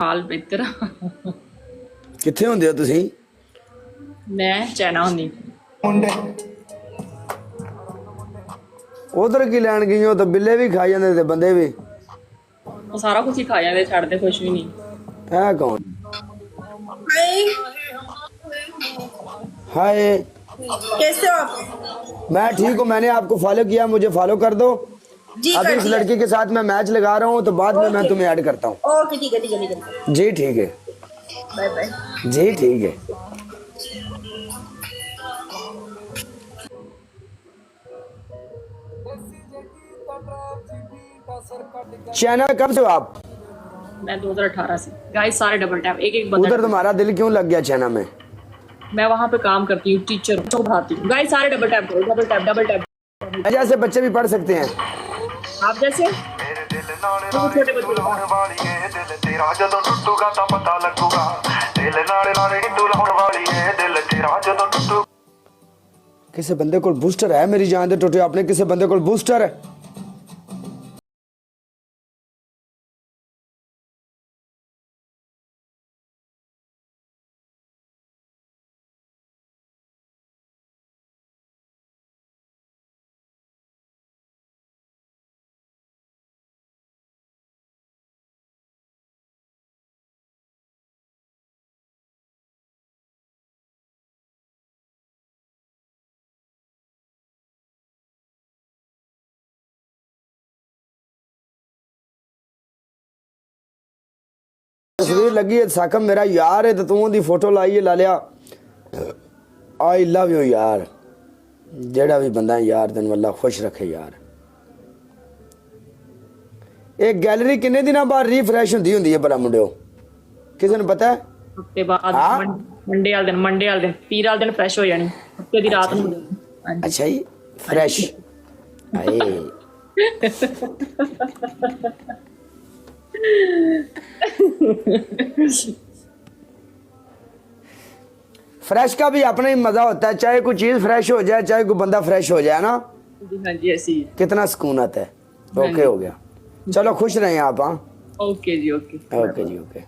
ਹਾਲ ਬਿਹਤਰ। ਕਿੱਥੇ ਹੁੰਦੇ ਹੋ ਤੁਸੀਂ? ਮੈਂ ਚਾਈਨਾ ਹੁੰਦੀ। ਮੁੰਡੇ ਉਧਰ ਕੀ ਲੈਣ ਗਈ ਹੋ? ਤਾਂ ਬਿੱਲੇ ਵੀ ਖਾ ਜਾਂਦੇ ਤੇ ਬੰਦੇ ਵੀ। ਉਹ ਸਾਰਾ ਕੁਝ ਹੀ ਖਾ ਜਾਂਦੇ, ਛੱਡਦੇ ਕੁਝ ਵੀ ਨਹੀਂ। है कौन? हाय, हाय, कैसे हो आप? मैं ठीक हूँ। मैंने आपको फॉलो किया, मुझे फॉलो कर दो। जी अभी कर इस दिया। लड़की के साथ मैं मैच लगा रहा हूँ, तो बाद में मैं ओके तुम्हें ऐड करता हूँ। ओके, ठीक है ठीक है ठीक है। जी ठीक है, बाय बाय। जी ठीक है। चाइना कब से हो आप? मैं 2018 से। गाइस सारे डबल टैप, एक एक बंदा। उधर तुम्हारा दिल क्यों लग गया चाइना में? मैं वहाँ पे काम करती हूँ, टीचर हूँ, पढ़ाती हूँ। गाइस सारे डबल टैप करो, डबल टैप डबल टैप। जैसे बच्चे भी पढ़ सकते हैं। आप जैसे छोटे बच्चे किसी बंदे को बूस्टर है? मेरी जान दे टोटे आपने किसी बंदे को बूस्टर है? तस्वीर लगी है साकम मेरा यार है, तो तू दी फोटो लाई है ला लिया। आई लव यू यार। जेड़ा भी बंदा है यार तेन अल्लाह खुश रखे यार। एक गैलरी किन्ने दिनों बाद रीफ्रेश होंदी है भला मुंडियो? किसी ने पता है? हफ्ते बाद हाँ? मंडे वाले दिन पीर वाले दिन फ्रेश हो जानी, हफ्ते की रात में। अच्छा ही फ्रेश। आए फ्रेश का भी अपना ही मजा होता है, चाहे कोई चीज फ्रेश हो जाए चाहे कोई बंदा फ्रेश हो जाए ना। हाँ जी ऐसी ही। कितना सुकून आता है। ओके हो गया, चलो खुश रहें आप। हाँ ओके जी ओके। ओके जी ओके।